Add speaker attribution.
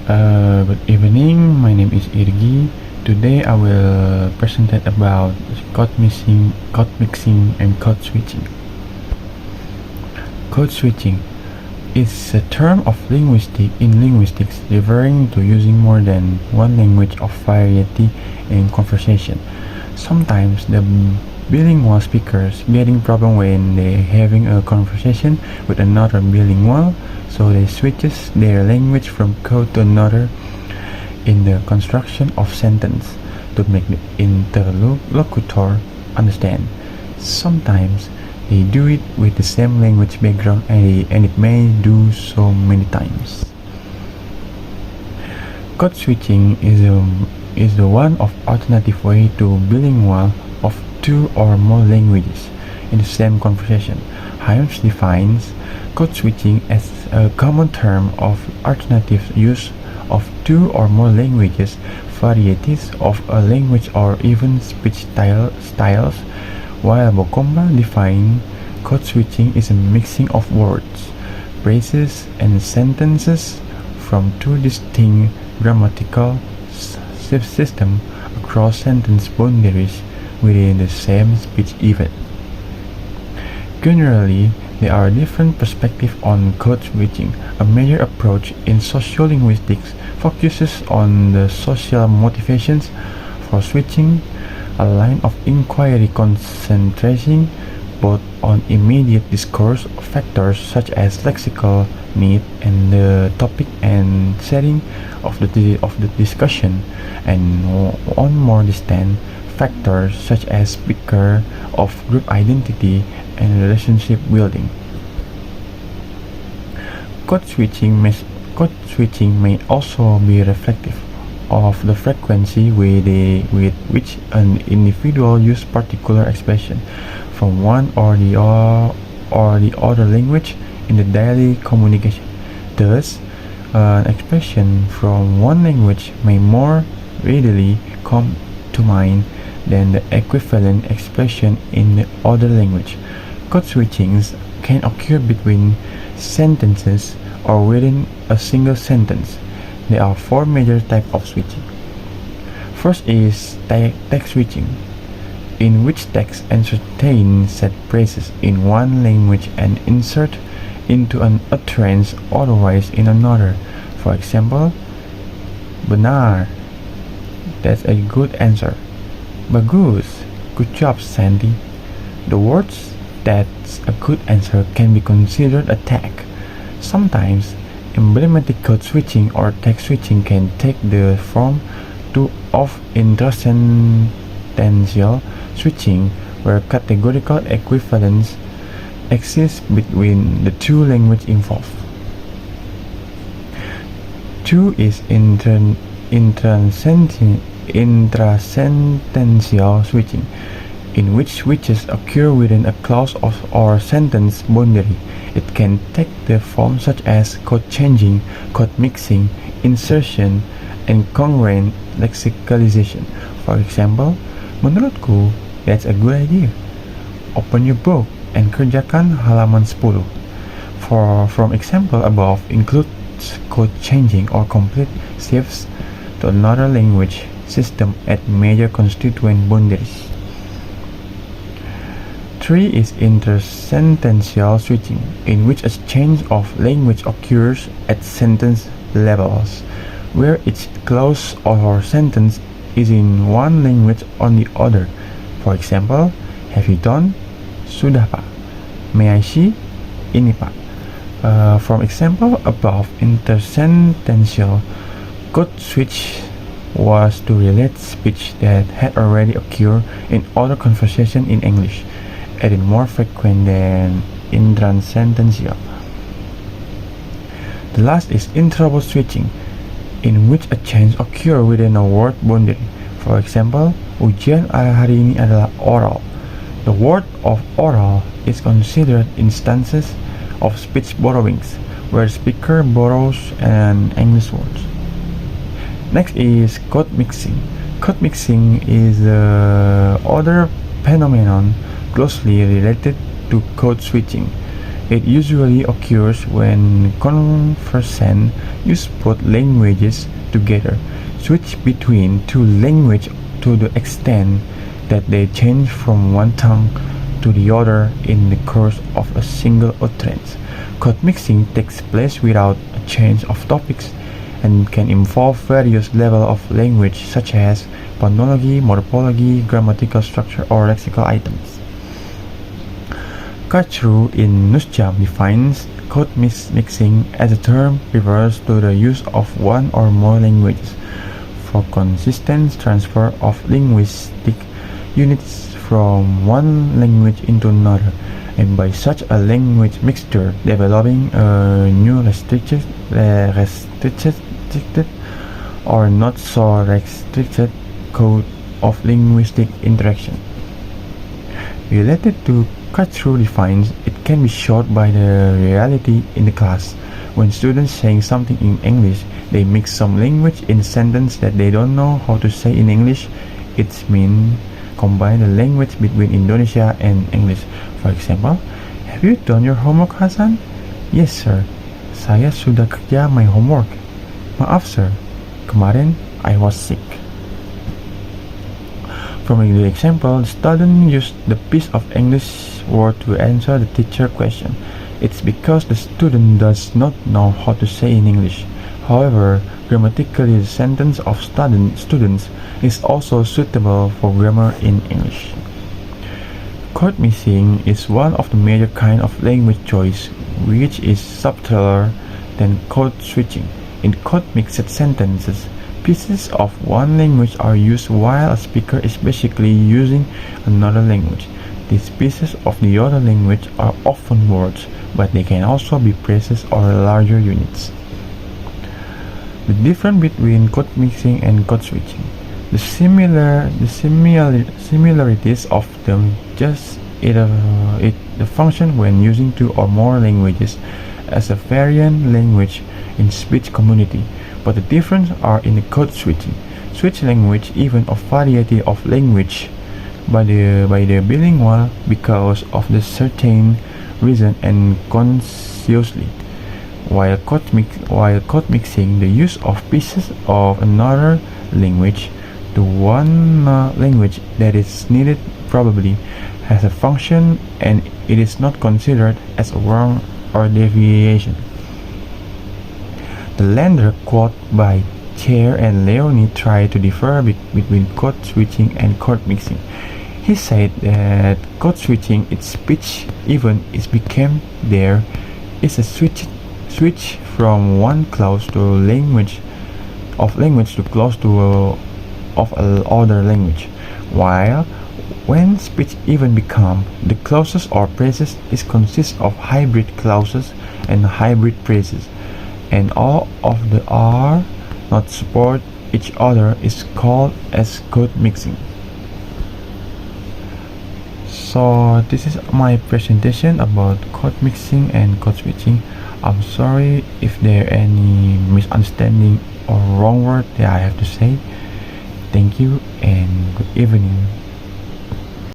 Speaker 1: Good evening. My name is Irgy. Today I will present about code mixing, and code switching. Code switching is a term of linguistics referring to using more than one language of variety in conversation. Sometimes the bilingual speakers getting problem when they having a conversation with another bilingual, so they switches their language from code to another in the construction of sentence to make the interlocutor understand. Sometimes they do it with the same language background and it may do so many times. Code switching is the one of alternative way to bilingual of two or more languages in the same conversation. Hyams defines code switching as a common term of alternative use of two or more languages, varieties of a language, or even speech styles, while Bokomba defines code switching is a mixing of words, phrases, and sentences from two distinct grammatical systems across sentence boundaries within the same speech event. Generally, there are different perspectives on code switching. A major approach in sociolinguistics focuses on the social motivations for switching, a line of inquiry concentrating both on immediate discourse factors such as lexical need and the topic and setting of the discussion, and on more distant factors such as speaker of group identity and relationship building. Code switching may also be reflective of the frequency with which an individual uses particular expression from one or the other language in the daily communication. Thus, an expression from one language may more readily come to mind than the equivalent expression in the other language. Code switchings can occur between sentences or within a single sentence. There are four major types of switching. First is text switching, in which text entertains set phrases in one language and insert into an utterance otherwise in another. For example, benar, that's a good answer. Bagus, good job Sandy. The words that's a good answer can be considered a tag. Sometimes emblematic code switching or text switching can take the form of intrasentential switching, where categorical equivalence exists between the two languages involved. Two is intrasentential switching, in which switches occur within a clause or sentence boundary. It can take the form such as code changing, code mixing, insertion, and congruent lexicalization. For example, menurutku, that's a good idea. Open your book and kerjakan halaman 10. From example above includes code changing or complete shifts to another language system at major constituent boundaries. 3 is intersentential switching, in which a change of language occurs at sentence levels, where each clause or sentence is in one language on the other. For example, have you done? Sudah Pak. May I see? Ini Pak. From example above, intersentential code switch was to relate speech that had already occurred in other conversation in English, and more frequent than intrasentential. The last is interval switching, in which a change occurs within a word boundary. For example, ujian hari ini adalah oral. The word of oral is considered instances of speech borrowings, where speaker borrows an English word. Next is code mixing. Code mixing is the other phenomenon closely related to code switching. It usually occurs when conversants use both languages together, switch between two languages to the extent that they change from one tongue to the other in the course of a single utterance. Code mixing takes place without a change of topics and can involve various levels of language such as phonology, morphology, grammatical structure, or lexical items. Kachru in Nusjam defines code mixing as a term refers to the use of one or more languages for consistent transfer of linguistic units from one language into another, and by such a language mixture developing a new restricted or not so restricted code of linguistic interaction. Related to Kachru defines, it can be showed by the reality in the class. When students saying something in English, they mix some language in a sentence that they don't know how to say in English. It means combine the language between Indonesia and English. For example, have you done your homework, Hasan? Yes, sir. Saya sudah kerja my homework. Maaf, sir. Kemarin I was sick. From the example, the student used the piece of English word to answer the teacher question. It's because the student does not know how to say in English. However, grammatically the sentence of students is also suitable for grammar in English. Code mixing is one of the major kinds of language choice which is subtler than code switching. In code mixed sentences, pieces of one language are used while a speaker is basically using another language. These pieces of the other language are often words, but they can also be phrases or larger units. The difference between code mixing and code switching. The similarities of them just the function when using two or more languages as a variant language in speech community, but the differences are in the code switching. Switch language even a variety of language by the bilingual because of the certain reason and consciously. While code mixing the use of pieces of another language to one language that is needed probably has a function and it is not considered as a wrong or deviation. The latter quote by Chair and Leonie try to differ between code switching and code mixing. He said that code switching its speech even it became there is a switch from one clause to language to clause to of another language, while when speech even become the clauses or phrases is consist of hybrid clauses and hybrid phrases, and all of the are not support each other is called as code mixing. So this is my presentation about code mixing and code switching. I'm sorry if there are any misunderstanding or wrong word that I have to say. Thank you and good evening.